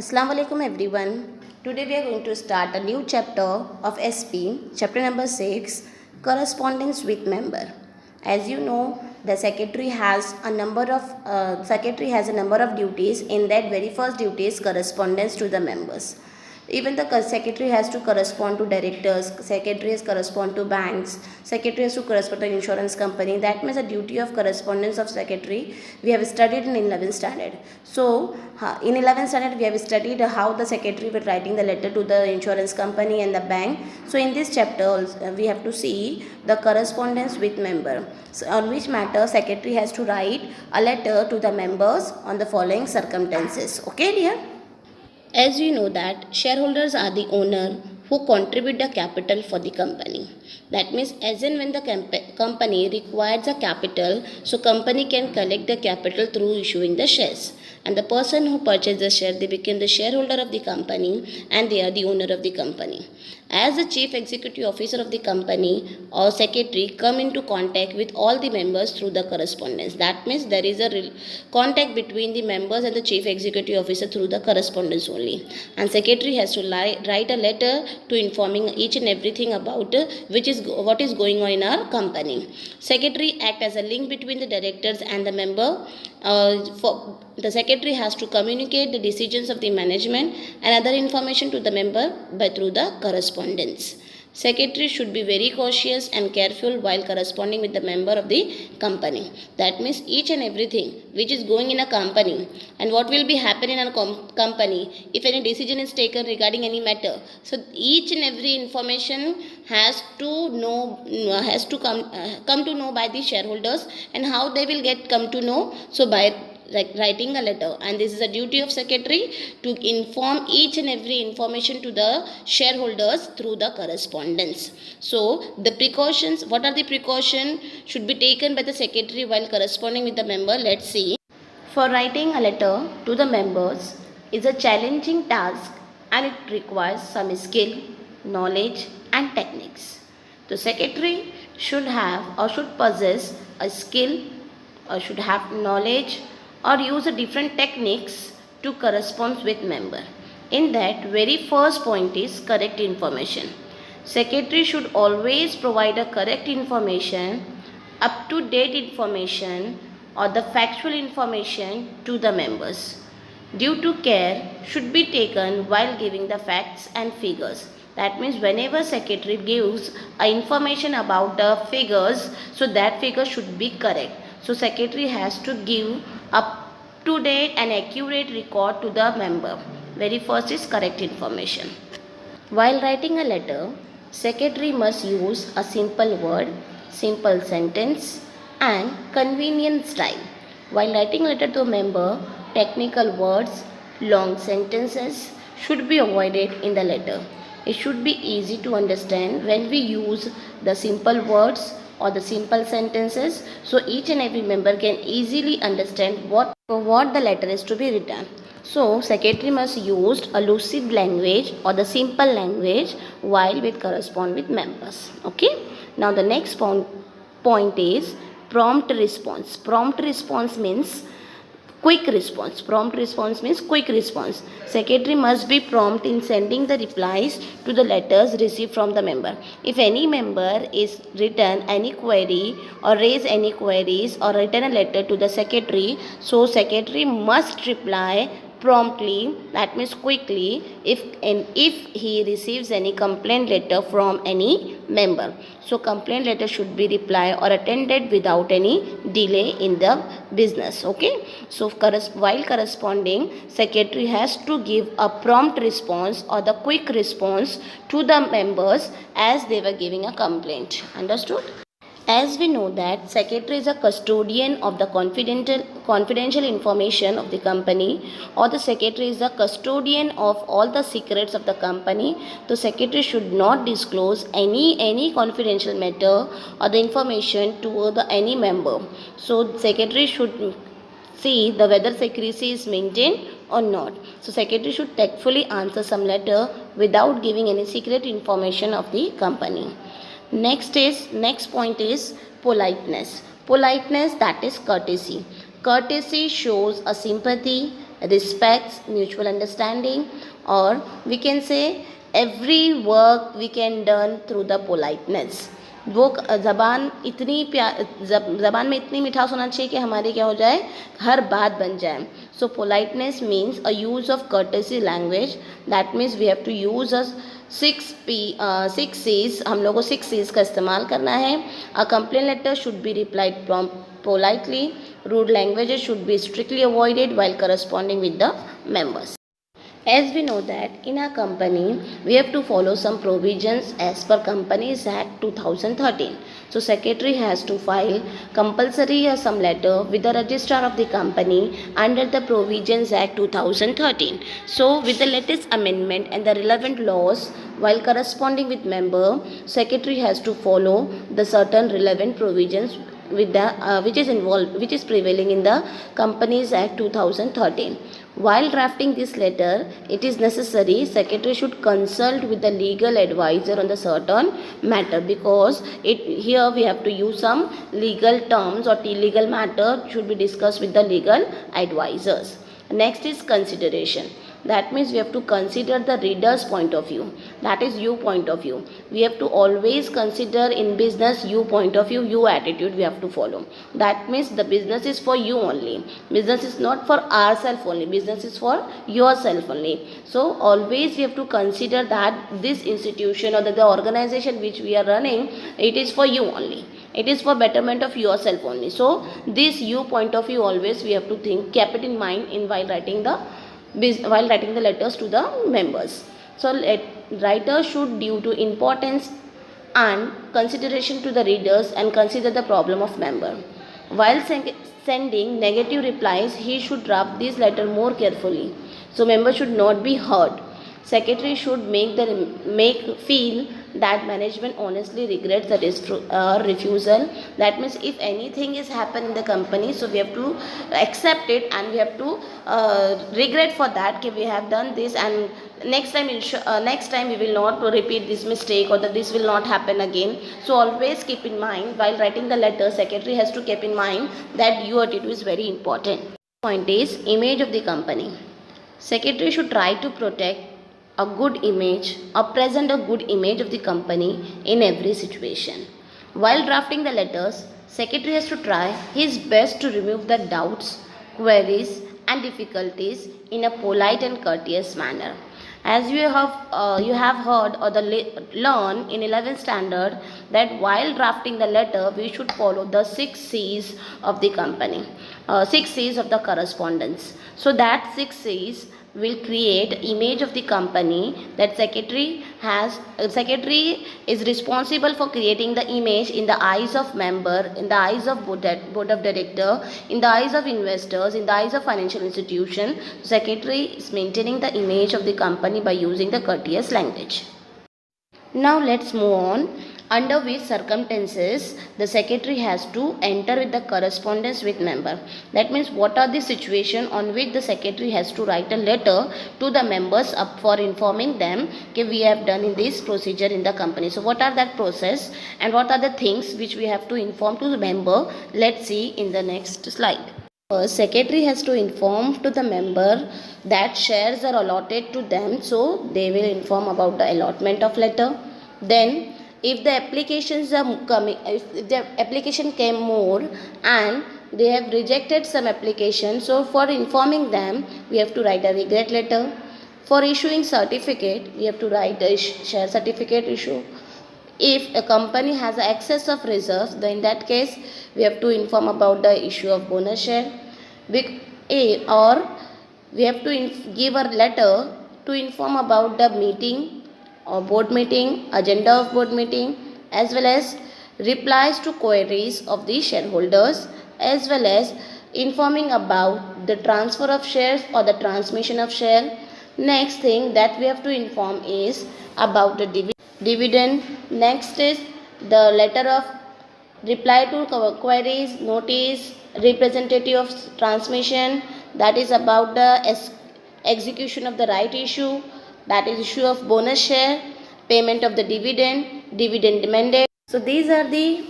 Assalamu alaikum everyone. Today we are going to start a new chapter of SP, chapter number 6, correspondence with member. As you know, the secretary has a number of duties. In that very first duty is correspondence to the members. Even the secretary has to correspond to directors, secretary has correspond to banks, secretary has to correspond to insurance company. That means the duty of correspondence of secretary we have studied in 11th standard. So in 11th standard we have studied how the secretary will writing the letter to the insurance company and the bank. So in this chapter we have to see the correspondence with member. So on which matter secretary has to write a letter to the members on the following circumstances. Okay dear? As we know that shareholders are the owner who contribute the capital for the company. That means as and when the company requires a capital, so company can collect the capital through issuing the shares. And the person who purchased the share, they become the shareholder of the company and they are the owner of the company. As the chief executive officer of the company or secretary come into contact with all the members through the correspondence. That means there is a contact between the members and the chief executive officer through the correspondence only. And secretary has to write a letter to informing each and everything about what is going on in our company. Secretary act as a link between the directors and the member. For the secretary has to communicate the decisions of the management and other information to the member through the correspondence. Secretary should be very cautious and careful while corresponding with the member of the company. That means each and everything which is going in a company and what will be happening in a company if any decision is taken regarding any matter. So each and every information has to come to know by the shareholders, and how they will come to know. So by writing a letter, and this is a duty of secretary to inform each and every information to the shareholders through the correspondence. So the precautions, what are the precautions should be taken by the secretary while corresponding with the member? Let's see. For writing a letter to the members is a challenging task and it requires some skill, knowledge and techniques. The secretary should have or should possess a skill or should have knowledge or use different techniques to correspond with member. In that, very first point is correct information. Secretary should always provide a correct information, up to date information or the factual information to the members. Due to care should be taken while giving the facts and figures. That means whenever secretary gives information about the figures, so that figure should be correct. So secretary has to give up to date and accurate record to the member. Very first is correct information. While writing a letter, secretary must use a simple word, simple sentence and convenient style. While writing a letter to a member, technical words, long sentences should be avoided in the letter. It should be easy to understand when we use the simple words or the simple sentences, so each and every member can easily understand what the letter is to be written. So secretary must use a lucid language or the simple language while with correspond with members. Okay. Now the next point is prompt response. Prompt response means quick response. Prompt response means quick response. Secretary must be prompt in sending the replies to the letters received from the member. If any member is written any query or raise any queries or written a letter to the secretary, so secretary must reply promptly, that means quickly, if he receives any complaint letter from any member. So complaint letter should be replied or attended without any delay in the business. Okay. So while corresponding, secretary has to give a prompt response or the quick response to the members as they were giving a complaint. Understood? As we know that secretary is a custodian of the confidential information of the company, or the secretary is the custodian of all the secrets of the company. The secretary should not disclose any confidential matter or the information to any member. So secretary should see whether secrecy is maintained or not. So secretary should tactfully answer some letter without giving any secret information of the company. Next point is politeness. Politeness, that is courtesy. Courtesy shows a sympathy, respects, mutual understanding, or we can say every work we can done through the politeness. वो ज़बान इतनी ज़बान में इतनी मिठास होना चाहिए कि हमारी क्या हो जाए, हर बात बन जाए. So politeness means a use of courtesy language. That means we have to use a 6 C's. हम लोगों को 6 C's का इस्तेमाल करना है. A complain letter should be replied politely. Rude languages should be strictly avoided while corresponding with the members. As we know that in our company, we have to follow some provisions as per Companies Act 2013. So, secretary has to file compulsory or some letter with the registrar of the company under the Provisions Act 2013. So, with the latest amendment and the relevant laws, while corresponding with member, secretary has to follow the certain relevant provisions with the which is prevailing in the Companies Act 2013. While drafting this letter, it is necessary secretary should consult with the legal advisor on the certain matter, because here we have to use some legal terms or legal matter should be discussed with the legal advisors. Next is consideration. That means we have to consider the reader's point of view. That is you point of view. We have to always consider in business you point of view, you attitude we have to follow. That means the business is for you only. Business is not for ourselves only. Business is for yourself only. So always we have to consider that this institution or the organization which we are running, it is for you only. It is for betterment of yourself only. So this you point of view always we have to think, keep it in mind while writing the letters to the members. So writer should due to importance and consideration to the readers and consider the problem of member. While sending negative replies, he should draft this letter more carefully. So member should not be hurt. Secretary should make feel that management honestly regrets the refusal. That means if anything is happened in the company, so we have to accept it and we have to regret for that कि we have done this, and next time we will not repeat this mistake, or that this will not happen again. So always keep in mind while writing the letter, secretary has to keep in mind that your attitude is very important. Point is image of the company. Secretary should try to protect a good image or present a good image of the company in every situation. While drafting the letters, secretary has to try his best to remove the doubts, queries and difficulties in a polite and courteous manner. As you have heard or learn in 11th standard that while drafting the letter we should follow the 6 C's of the company, 6 C's of the correspondence. So that 6 C's will create image of the company that secretary is responsible for creating the image in the eyes of member, in the eyes of board of director, in the eyes of investors, in the eyes of financial institution. Secretary is maintaining the image of the company by using the courteous language. Now let's move on. Under which circumstances the secretary has to enter with the correspondence with member. That means what are the situation on which the secretary has to write a letter to the members up for informing them that we have done in this procedure in the company. So what are that process and what are the things which we have to inform to the member? Let's see in the next slide. First, secretary has to inform to the member that shares are allotted to them, so they will inform about the allotment of letter. Then if the applications are coming, if the application came more and they have rejected some application, so for informing them we have to write a regret letter. For issuing certificate we have to write a share certificate issue. If a company has excess of reserves, then in that case we have to inform about the issue of bonus share. Or we have to give a letter to inform about the meeting or board meeting, agenda of board meeting, as well as replies to queries of the shareholders, as well as informing about the transfer of shares or the transmission of share. Next thing that we have to inform is about the dividend. Next is the letter of reply to queries, notice, representative of transmission, that is about the execution of the right issue, that is issue of bonus share, payment of the dividend demanded. So these are the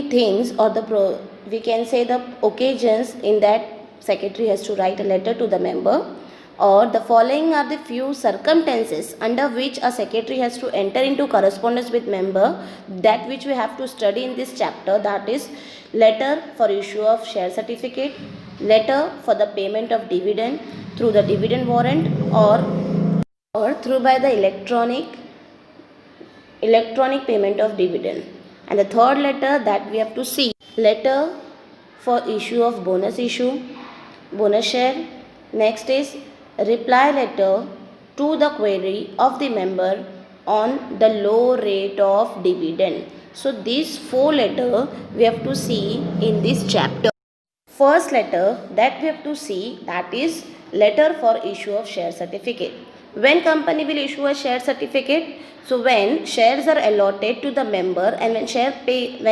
things or we can say the occasions in that secretary has to write a letter to the member. Or the following are the few circumstances under which a secretary has to enter into correspondence with member, that which we have to study in this chapter, that is letter for issue of share certificate, letter for the payment of dividend through the dividend warrant, or through by the electronic payment of dividend. And the third letter that we have to see, letter for issue of bonus share. Next is reply letter to the query of the member on the low rate of dividend. So these 4 letters we have to see in this chapter. First letter that we have to see, that is letter for issue of share certificate. When company will issue a share certificate? So when shares are allotted to the member and when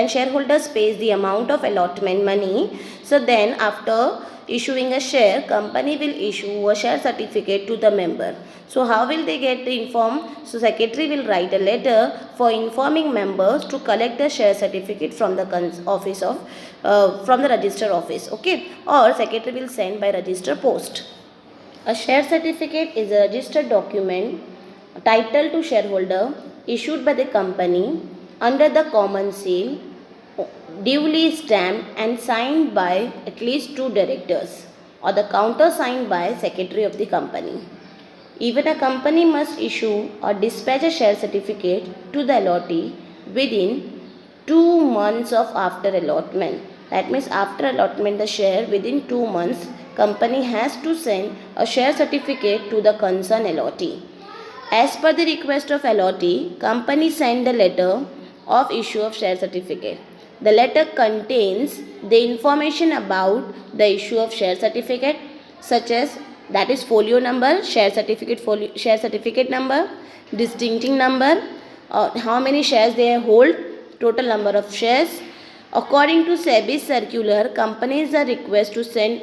shareholders pays the amount of allotment money, so then after issuing a share, company will issue a share certificate to the member. So how will they get informed? So secretary will write a letter for informing members to collect the share certificate from the office of from the register office, okay, or secretary will send by register post. A share certificate is a registered document title to shareholder issued by the company under the common seal, duly stamped and signed by at least 2 directors, or the countersigned by secretary of the company. Even a company must issue or dispatch a share certificate to the allottee within 2 months of after allotment. That means after allotment the share, within 2 months company has to send a share certificate to the concerned allottee. As per the request of allottee, company send the letter of issue of share certificate. The letter contains the information about the issue of share certificate, such as that is folio number, share certificate number, distinctive number, how many shares they hold, total number of shares. According to SEBI circular, companies are requested to send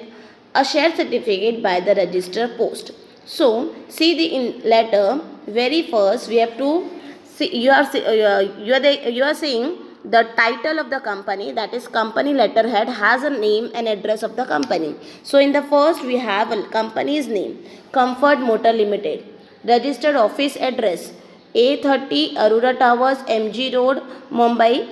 a share certificate by the register post. So see the letter. Very first we have to see, you are seeing the title of the company, that is company letterhead has a name and address of the company. So in the first we have a company's name, Comfort Motor Limited, registered office address A30 Arura Towers, MG Road, Mumbai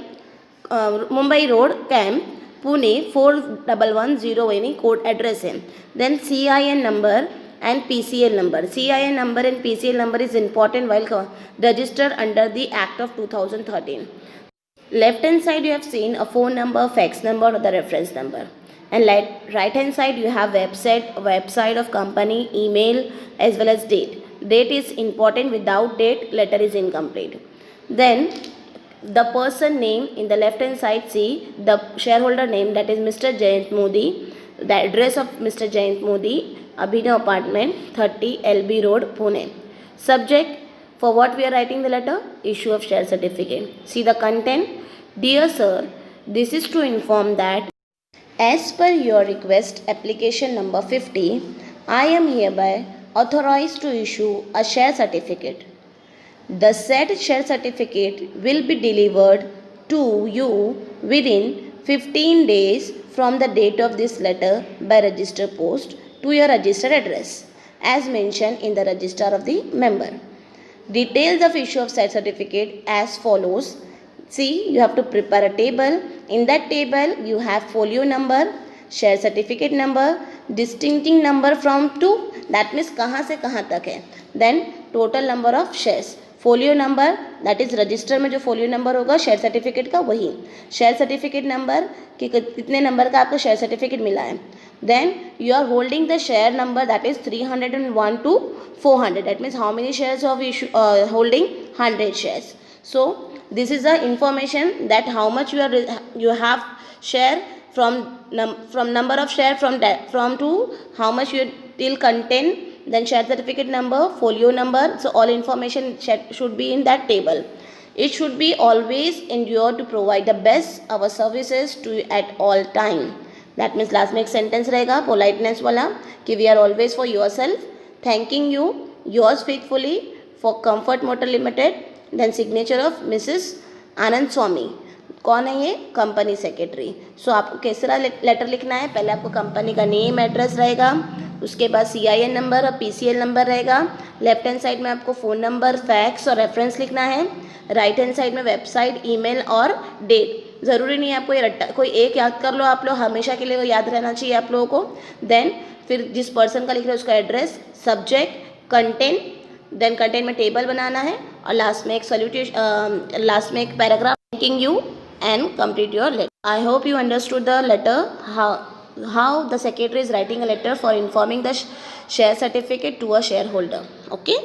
Road, Camp, Pune 4110 any code address है. Then CIN number and PCL number. CIN number and PCL number is important while registered under the Act of 2013. Left hand side you have seen a phone number, fax number or the reference number, and right hand side you have website of company, email as well as date. Date is important, without date letter is incomplete. Then the person name in the left hand side, see the shareholder name, that is Mr. Jayant Modi, the address of Mr. Jayant Modi, Abhinav Apartment 30 LB Road, Pune. Subject, for what we are writing the letter, issue of share certificate. See the content. Dear sir, this is to inform that as per your request application number 50, I am hereby authorized to issue a share certificate. The said share certificate will be delivered to you within 15 days from the date of this letter by register post to your registered address as mentioned in the register of the member. Details of issue of said certificate as follows. See, you have to prepare a table. In that table you have folio number, share certificate number, distinctive number from to, that means कहाँ से कहाँ तक है. Then total number of shares. Folio number, that is register में जो folio number होगा share certificate का, वही शेयर सर्टिफिकेट नंबर कि कितने नंबर का आपको शेयर सर्टिफिकेट मिला है. Then you are holding the share number, that is 301 to 400, that means how many shares of issue holding 100 shares. So this is the information that how much you have share from number of share from to how much you till contain, then share certificate number, folio number. So all information should be in that table. It should be always endure to provide the best our services to you at all time. That means last में एक sentence रहेगा politeness वाला कि we are always for yourself, thanking you, yours faithfully for Comfort Motor Limited. Then signature of Mrs. Anand Swami. कौन है ये? Company secretary. सो आपको कैसा लेटर लिखना है? पहले आपको कंपनी का नेम एड्रेस रहेगा, उसके बाद CIN नंबर और PCL नंबर रहेगा। लेफ्ट हैंड साइड में आपको फ़ोन नंबर, फैक्स और रेफरेंस लिखना है। राइट हैंड साइड में वेबसाइट, ईमेल और डेट। ज़रूरी नहीं है आपको ये रट्टा कोई एक याद कर लो आप लोग, हमेशा के लिए वो याद रहना चाहिए आप लोगों को। देन फिर जिस पर्सन का लिख रहे हो उसका address, subject, content, then content में टेबल बनाना है और लास्ट में एक सल्यूटेशन, लास्ट में एक paragraph thanking you and complete your letter. I hope you understood the letter, how the secretary is writing a letter for informing the share certificate to a shareholder. Okay.